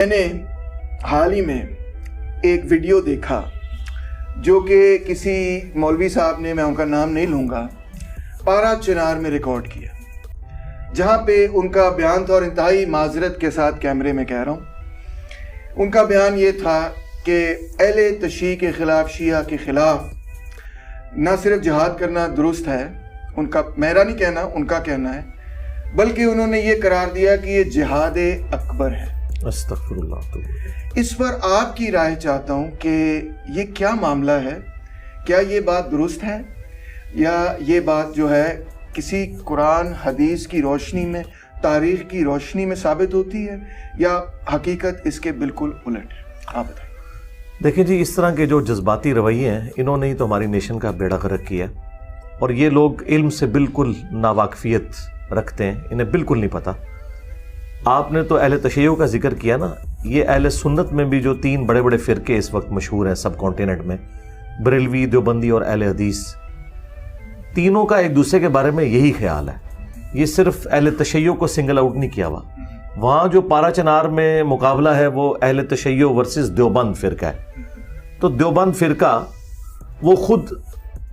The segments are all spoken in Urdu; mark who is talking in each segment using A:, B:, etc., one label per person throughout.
A: میں نے حال ہی میں ایک ویڈیو دیکھا جو کہ کسی مولوی صاحب نے، میں ان کا نام نہیں لوں گا، پارا چنار میں ریکارڈ کیا، جہاں پہ ان کا بیان تھا، اور انتہائی معذرت کے ساتھ کیمرے میں کہہ رہا ہوں، ان کا بیان یہ تھا کہ اہل تشیع کے خلاف، شیعہ کے خلاف نہ صرف جہاد کرنا درست ہے، ان کا، میرا نہیں کہنا، ان کا کہنا ہے، بلکہ انہوں نے یہ قرار دیا کہ یہ جہاد اکبر ہے۔
B: استغفر اللہ۔
A: اس پر آپ کی رائے چاہتا ہوں کہ یہ کیا معاملہ ہے؟ کیا یہ بات درست ہے، یا یہ بات جو ہے کسی قرآن حدیث کی روشنی میں، تاریخ کی روشنی میں ثابت ہوتی ہے، یا حقیقت اس کے بالکل الٹ ہے؟ آپ بتائیں۔
B: دیکھیں جی، اس طرح کے جو جذباتی رویے ہیں، انہوں نے ہی تو ہماری نیشن کا بیڑا غرق کیا، اور یہ لوگ علم سے بالکل ناواقفیت رکھتے ہیں، انہیں بالکل نہیں پتہ۔ آپ نے تو اہل تشیع کا ذکر کیا نا، یہ اہل سنت میں بھی جو تین بڑے بڑے فرقے اس وقت مشہور ہیں سب کانٹیننٹ میں، بریلوی، دیوبندی اور اہل حدیث، تینوں کا ایک دوسرے کے بارے میں یہی خیال ہے۔ یہ صرف اہل تشیع کو سنگل آؤٹ نہیں کیا ہوا، وہاں جو پارا چنار میں مقابلہ ہے وہ اہل تشیع ورسز دیوبند فرقہ ہے۔ تو دیوبند فرقہ، وہ خود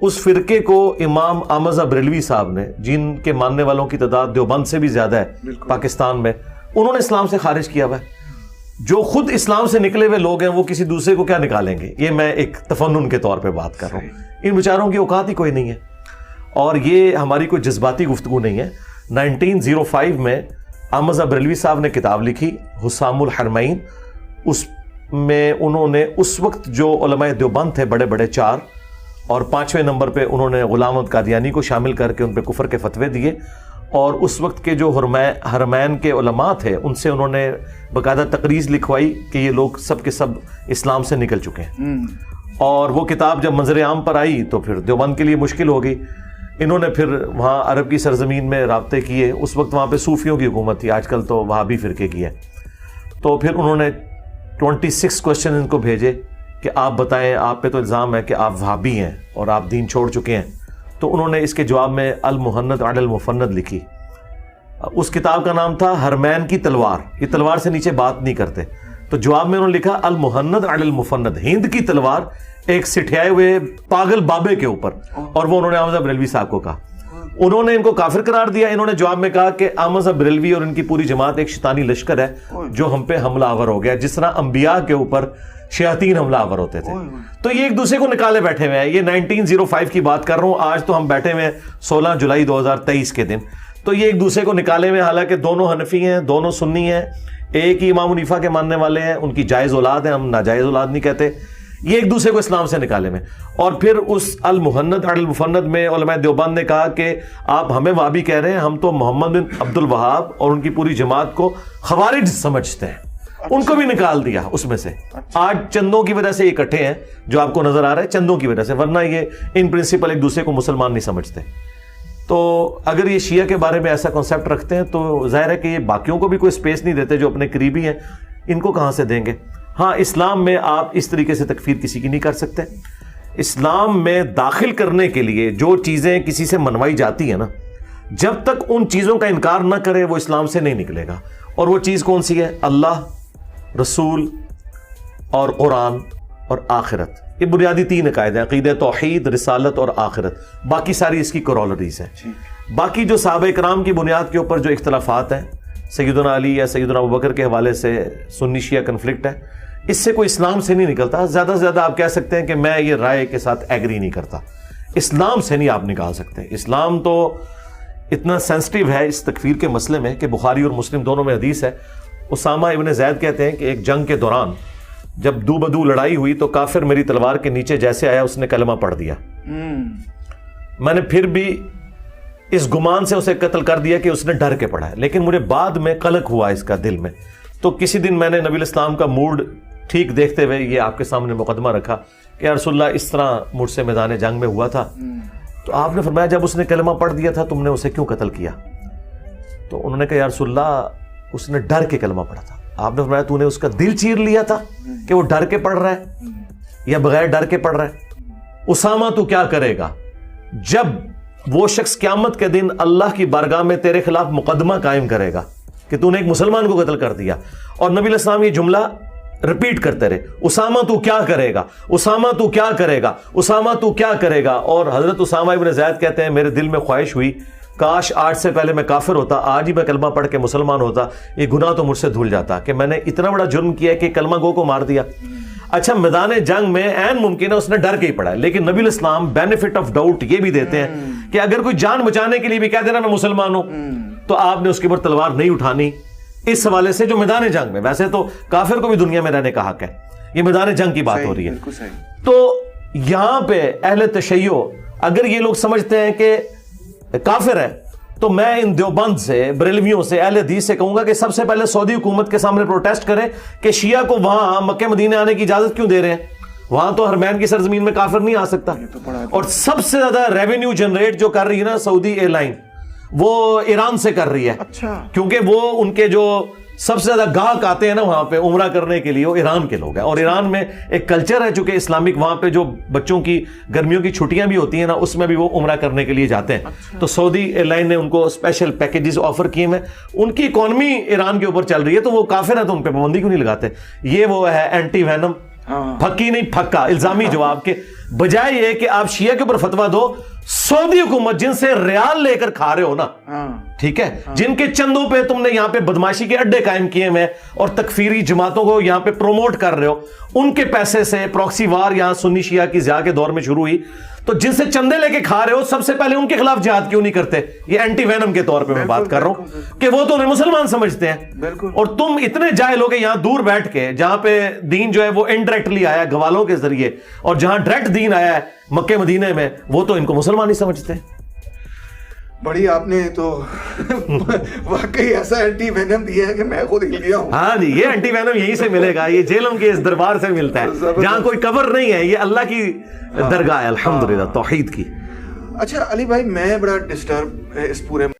B: اس فرقے کو امام احمد بریلوی صاحب نے، جن کے ماننے والوں کی تعداد دیوبند سے بھی زیادہ ہے پاکستان میں، انہوں نے اسلام سے خارج کیا ہوا ہے۔ جو خود اسلام سے نکلے ہوئے لوگ ہیں وہ کسی دوسرے کو کیا نکالیں گے؟ یہ میں ایک تفنن کے طور پہ بات کر رہا ہوں۔ ان بیچاروں کی اوقات ہی کوئی نہیں ہے، اور یہ ہماری کوئی جذباتی گفتگو نہیں ہے۔ 1905 میں احمد بریلوی صاحب نے کتاب لکھی حسام الحرمین، اس میں انہوں نے اس وقت جو علماء دیوبند تھے بڑے بڑے چار، اور 5ویں نمبر پہ انہوں نے غلام احمد قادیانی کو شامل کر کے ان پہ کفر کے فتوے دیے، اور اس وقت کے جو حرمین کے علماء تھے ان سے انہوں نے باقاعدہ تقریض لکھوائی کہ یہ لوگ سب کے سب اسلام سے نکل چکے ہیں۔ اور وہ کتاب جب منظر عام پر آئی تو پھر دیوبند کے لیے مشکل ہو گئی۔ انہوں نے پھر وہاں عرب کی سرزمین میں رابطے کیے، اس وقت وہاں پہ صوفیوں کی حکومت تھی، آج کل تو وہابی فرقے کی ہے۔ تو پھر انہوں نے 26 کوشچن ان کو بھیجے کہ آپ بتائیں، آپ پہ تو الزام ہے کہ آپ وہابی ہیں اور آپ دین چھوڑ چکے ہیں۔ تو انہوں نے اس کے جواب میں المہند علی المفند لکھی۔ اس کتاب کا نام تھا حرمین کی تلوار، یہ تلوار سے نیچے بات نہیں کرتے، تو جواب میں انہوں نے لکھا المہند علی المفند، ہند کی تلوار ایک سٹھیائے ہوئے پاگل بابے کے اوپر، اور وہ انہوں نے احمد بریلوی صاحب کو کہا۔ انہوں نے ان کو کافر قرار دیا۔ انہوں نے جواب میں کہا کہ احمد بریلوی اور ان کی پوری جماعت ایک شیطانی لشکر ہے جو ہم پہ حملہ آور ہو گیا، جس طرح انبیاء کے اوپر شیاطین حملہ آور ہوتے تھے۔ تو یہ ایک دوسرے کو نکالے بیٹھے ہوئے ہیں۔ یہ 1905 کی بات کر رہا ہوں، آج تو ہم بیٹھے ہوئے ہیں 16 جولائی 2023 کے دن، تو یہ ایک دوسرے کو نکالے ہوئے، حالانکہ دونوں حنفی ہیں، دونوں سنی ہیں، ایک ہی امام حنیفہ کے ماننے والے ہیں، ان کی جائز اولاد ہیں، ہم ناجائز اولاد نہیں کہتے۔ یہ ایک دوسرے کو اسلام سے نکالے میں، اور پھر اس المہند علی المفند میں علماء دیوبند نے کہا کہ آپ ہمیں وہابی کہہ رہے ہیں، ہم تو محمد بن عبد الوہاب اور ان کی پوری جماعت کو خوارج سمجھتے ہیں۔ ان کو بھی نکال دیا اس میں سے۔ آج چندوں کی وجہ سے یہ اکٹھے ہیں، جو آپ کو نظر آ رہا ہے، چندوں کی وجہ سے، ورنہ یہ ان پرنسپل ایک دوسرے کو مسلمان نہیں سمجھتے۔ تو اگر یہ شیعہ کے بارے میں ایسا کنسیپٹ رکھتے ہیں تو ظاہر ہے کہ یہ باقیوں کو بھی کوئی سپیس نہیں دیتے جو اپنے قریبی ہیں، ان کو کہاں سے دیں گے؟ ہاں، اسلام میں آپ اس طریقے سے تکفیر کسی کی نہیں کر سکتے۔ اسلام میں داخل کرنے کے لیے جو چیزیں کسی سے منوائی جاتی ہیں نا، جب تک ان چیزوں کا انکار نہ کرے وہ اسلام سے نہیں نکلے گا۔ اور وہ چیز کون سی ہے؟ اللہ، رسول اور قرآن اور آخرت۔ یہ بنیادی تین عقائد ہیں، عقیدہ توحید، رسالت اور آخرت۔ باقی ساری اس کی کورولریز ہیں۔ باقی جو صحابہ کرام کی بنیاد کے اوپر جو اختلافات ہیں، سیدنا علی یا سیدنا ابوبکر کے حوالے سے سنی شیعہ کنفلکٹ ہے، اس سے کوئی اسلام سے نہیں نکلتا۔ زیادہ سے زیادہ آپ کہہ سکتے ہیں کہ میں یہ رائے کے ساتھ ایگری نہیں کرتا، اسلام سے نہیں آپ نکال سکتے۔ اسلام تو اتنا سینسٹیو ہے اس تکفیر کے مسئلے میں کہ بخاری اور مسلم دونوں میں حدیث ہے۔ اسامہ ابن زید کہتے ہیں کہ ایک جنگ کے دوران جب دو بدو لڑائی ہوئی تو کافر میری تلوار کے نیچے جیسے آیا اس نے کلمہ پڑھ دیا، میں نے پھر بھی اس گمان سے اسے قتل کر دیا کہ اس نے ڈر کے پڑھا ہے، لیکن مجھے بعد میں قلق ہوا اس کا دل میں۔ تو کسی دن میں نے نبی الاسلام کا موڈ ٹھیک دیکھتے ہوئے یہ آپ کے سامنے مقدمہ رکھا کہ یا رسول اللہ اس طرح مجھ سے میدان جنگ میں ہوا تھا۔ تو آپ نے فرمایا جب اس نے کلمہ پڑھ دیا تھا تم نے اسے کیوں قتل کیا؟ تو انہوں نے کہا یا رسول اللہ اس نے ڈر کے کلمہ پڑھا تھا۔ آپ نے فرمایا تو نے اس کا دل چیر لیا تھا کہ وہ ڈر کے پڑھ رہا ہے یا بغیر ڈر کے پڑھ رہا ہے؟ اسامہ تو کیا کرے گا جب وہ شخص قیامت کے دن اللہ کی بارگاہ میں تیرے خلاف مقدمہ قائم کرے گا کہ تو نے ایک مسلمان کو قتل کر دیا. اور نبی علیہ السلام یہ جملہ ریپیٹ کرتے رہے, اسامہ تو کیا کرے گا, اسامہ تو کیا کرے گا, اسامہ تو کیا کرے گا. اور حضرت اسامہ ابن زید کہتے ہیں میرے دل میں خواہش ہوئی کاش آج سے پہلے میں کافر ہوتا, آج ہی میں کلمہ پڑھ کے مسلمان ہوتا, یہ گناہ تو مجھ سے دھل جاتا کہ میں نے اتنا بڑا جرم کیا کہ کلمہ گو کو مار دیا. اچھا میدان جنگ میں عین ممکن ہے اس نے ڈر کے ہی پڑا ہے, لیکن نبی علیہ السلام بینیفٹ آف ڈاؤٹ یہ بھی دیتے ہیں کہ اگر کوئی جان بچانے کے لیے بھی کہہ دینا میں مسلمان ہوں تو آپ نے اس کے اوپر تلوار نہیں اٹھانی. اس حوالے سے جو میدان جنگ میں, ویسے تو کافر کو بھی دنیا میں رہنے کا حق ہے, یہ میدان جنگ کی بات ہو رہی ہے. تو یہاں پہ اہل تشیع اگر یہ لوگ سمجھتے ہیں کہ کافر ہے تو میں ان دیوبند سے, بریلویوں سے, اہل حدیث سے کہوں گا کہ سب سے پہلے سعودی حکومت کے سامنے پروٹیسٹ کریں کہ شیعہ کو وہاں مکہ مدینے آنے کی اجازت کیوں دے رہے ہیں, وہاں تو حرمین کی سرزمین میں کافر نہیں آ سکتا. اور سب سے زیادہ ریونیو جنریٹ جو کر رہی ہے نا سعودی ایئر لائن, وہ ایران سے کر رہی ہے. کیونکہ وہ ان کے جو سب سے زیادہ گاہک آتے ہیں نا وہاں پہ عمرہ کرنے کے لیے وہ ایران کے لوگ ہیں. اور ایران میں ایک کلچر ہے چونکہ اسلامک, وہاں پہ جو بچوں کی گرمیوں کی چھٹیاں بھی ہوتی ہیں نا اس میں بھی وہ عمرہ کرنے کے لیے جاتے ہیں. تو سعودی ایئر لائن نے ان کو اسپیشل پیکیجز آفر کیے ہیں. ان کی اکانومی ایران کے اوپر چل رہی ہے تو وہ کافر ہیں تو ان پہ پابندی کیوں نہیں لگاتے. یہ وہ ہے اینٹی وینم, پھکی نہیں پھکا الزامی جواب کے بجائے یہ کہ آپ شیعہ کے اوپر فتویٰ دو. سعودی حکومت جن سے ریال لے کر کھا رہے ہو نا, ٹھیک ہے, جن کے چندوں پہ تم نے یہاں پہ بدماشی کے اڈے قائم کیے ہیں اور تکفیری جماعتوں کو یہاں پہ پروموٹ کر رہے ہو, ان کے پیسے سے پروکسی وار یہاں سنی شیعہ کی ضیاء کے دور میں شروع ہوئی. تو جن سے چندے لے کے کھا رہے ہو سب سے پہلے ان کے خلاف جہاد کیوں نہیں کرتے؟ یہ اینٹی وینم کے طور پہ میں بات کر رہا ہوں کہ وہ تو انہیں مسلمان سمجھتے ہیں. اور تم اتنے جاہل ہو کہ یہاں دور بیٹھ کے جہاں پہ دین جو ہے وہ انڈائریکٹلی آیا ہے گوالوں کے ذریعے, اور جہاں ڈائریکٹ دین آیا ہے مکہ مدینے میں, وہ تو ان کو مسلمان ہی سمجھتے ہیں.
A: بڑی آپ نے تو واقعی ایسا اینٹی وینم دیا ہے کہ میں خود ہل گیا ہوں.
B: ہاں جی, یہ اینٹی وینم یہیں سے ملے گا, یہ جیلم کے اس دربار سے ملتا ہے جہاں کوئی قبر نہیں ہے, یہ اللہ کی درگاہ ہے الحمدللہ توحید کی.
A: اچھا علی بھائی, میں بڑا ڈسٹرب اس پورے